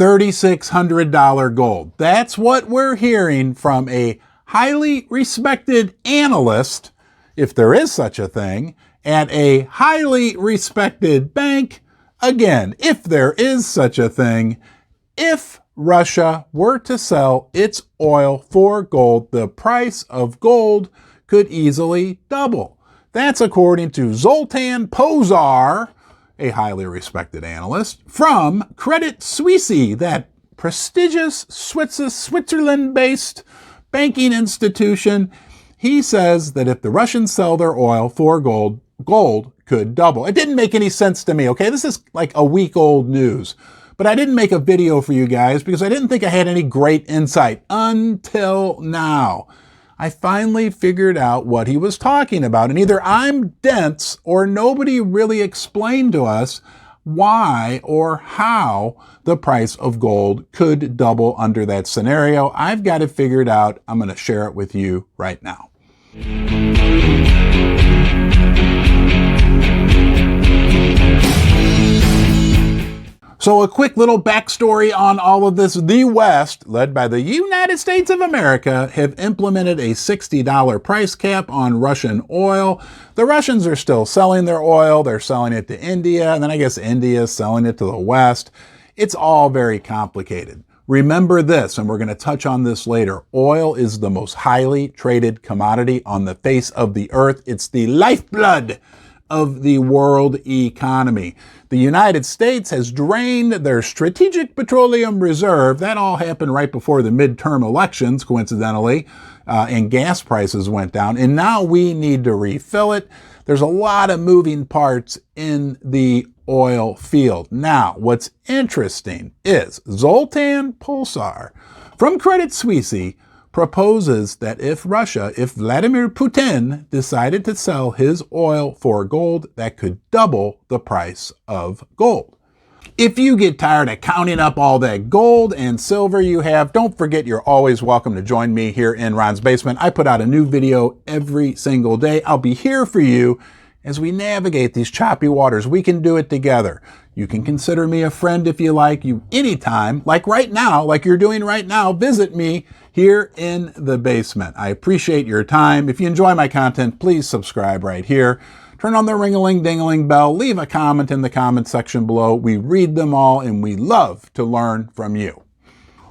$3,600 gold. That's what we're hearing from a highly respected analyst, if there is such a thing, at a highly respected bank, again, if there is such a thing. If Russia were to sell its oil for gold, the price of gold could easily double. That's according to Zoltan Pozar, a highly respected analyst from Credit Suisse, that prestigious Switzerland-based banking institution. He says that if the Russians sell their oil for gold, gold could double. It didn't make any sense to me, okay? This is like a week-old news. But I didn't make a video for you guys because I didn't think I had any great insight until now. I finally figured out what he was talking about. And either I'm dense or nobody really explained to us why or how the price of gold could double under that scenario. I've got it figured out. I'm going to share it with you right now. So a quick little backstory on all of this. The West, led by the United States of America, have implemented a $60 price cap on Russian oil. The Russians are still selling their oil. They're selling it to India, and then I guess India is selling it to the West. It's all very complicated. Remember this, and we're going to touch on this later. Oil is the most highly traded commodity on the face of the earth. It's the lifeblood of the world economy. The United States has drained their strategic petroleum reserve. That all happened right before the midterm elections, coincidentally, and gas prices went down. And now we need to refill it. There's a lot of moving parts in the oil field. Now, what's interesting is Zoltan Pozar from Credit Suisse proposes that if Vladimir Putin decided to sell his oil for gold, that could double the price of gold. If you get tired of counting up all that gold and silver you have, don't forget you're always welcome to join me here in Ron's Basement. I put out a new video every single day. I'll be here for you as we navigate these choppy waters. We can do it together. You can consider me a friend if you like. You anytime, like right now, like you're doing right now, visit me here in the basement. I appreciate your time. If you enjoy my content, please subscribe right here. Turn on the ring-a-ling-ding-a-ling bell. Leave a comment in the comment section below. We read them all and we love to learn from you.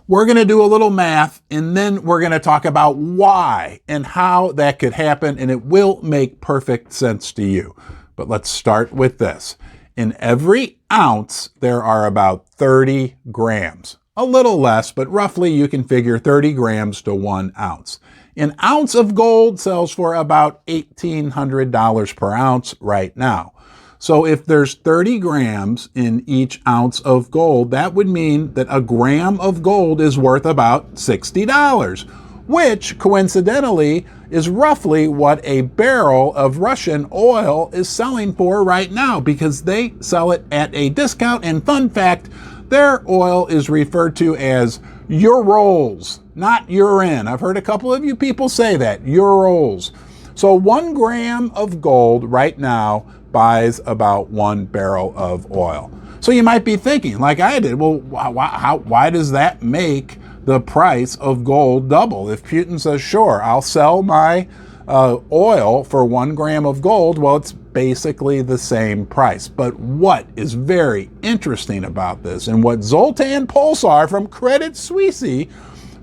We're going to do a little math and then we're going to talk about why and how that could happen, and it will make perfect sense to you. But let's start with this. In every ounce, there are about 30 grams. A little less, but roughly you can figure 30 grams to 1 ounce. An ounce of gold sells for about $1,800 per ounce right now. So if there's 30 grams in each ounce of gold, that would mean that a gram of gold is worth about $60, which coincidentally is roughly what a barrel of Russian oil is selling for right now, because they sell it at a discount. And fun fact, their oil is referred to as Urals, not urine. I've heard a couple of you people say that, Urals. So 1 gram of gold right now buys about 1 barrel of oil. So you might be thinking, like I did, well, why does that make the price of gold double? If Putin says, sure, I'll sell my oil for 1 gram of gold, well, it's basically the same price. But what is very interesting about this, and what Zoltan Pozar from Credit Suisse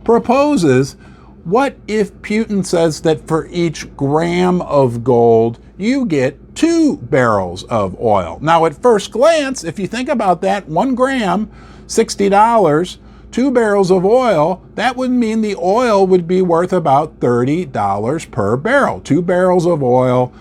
proposes, what if Putin says that for each gram of gold, you get 2 barrels of oil? Now, at first glance, if you think about that, 1 gram, $60, 2 barrels of oil, that would mean the oil would be worth about $30 per barrel. 2 barrels of oil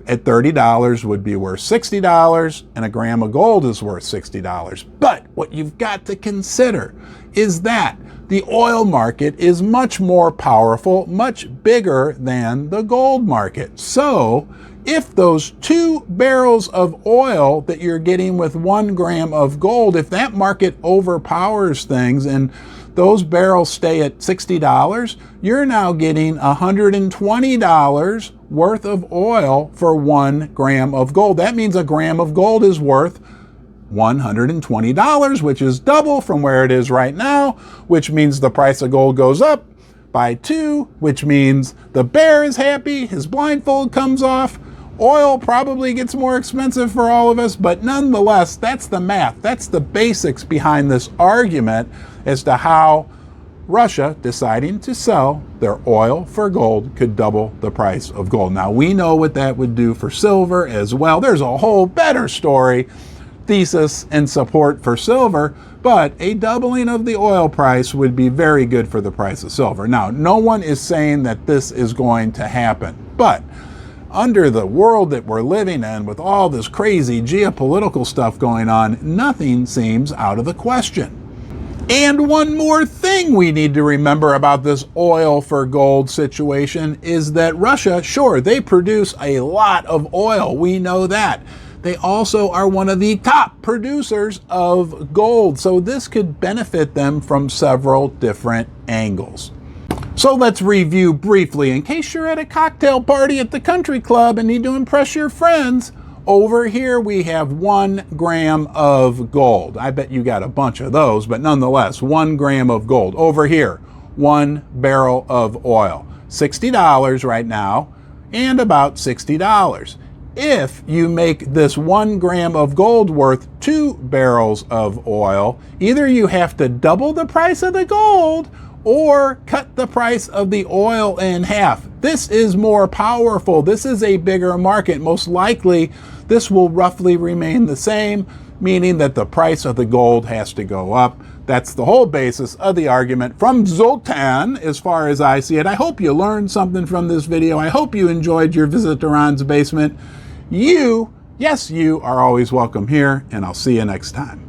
at $30 would be worth $60, and a gram of gold is worth $60. But what you've got to consider is that the oil market is much more powerful, much bigger than the gold market. So if those 2 barrels of oil that you're getting with 1 gram of gold, if that market overpowers things and those barrels stay at $60, you're now getting $120 worth of oil for 1 gram of gold. That means a gram of gold is worth $120, which is double from where it is right now, which means the price of gold goes up by 2, which means the bear is happy, his blindfold comes off, oil probably gets more expensive for all of us, but nonetheless, that's the math. That's the basics behind this argument as to how Russia deciding to sell their oil for gold could double the price of gold. Now, we know what that would do for silver as well. There's a whole better story, thesis, and support for silver, but a doubling of the oil price would be very good for the price of silver. Now, no one is saying that this is going to happen, but under the world that we're living in with all this crazy geopolitical stuff going on, nothing seems out of the question. And one more thing we need to remember about this oil for gold situation is that Russia, sure, they produce a lot of oil. We know that. They also are one of the top producers of gold. So this could benefit them from several different angles. So let's review briefly. In case you're at a cocktail party at the country club and need to impress your friends, over here we have 1 gram of gold. I bet you got a bunch of those, but nonetheless, 1 gram of gold. Over here, 1 barrel of oil. $60 right now, and about $60. If you make this 1 gram of gold worth 2 barrels of oil, either you have to double the price of the gold or cut the price of the oil in half. This is more powerful. This is a bigger market. Most likely, this will roughly remain the same, meaning that the price of the gold has to go up. That's the whole basis of the argument from Zoltan, as far as I see it. I hope you learned something from this video. I hope you enjoyed your visit to Ron's basement. You, yes, you are always welcome here, and I'll see you next time.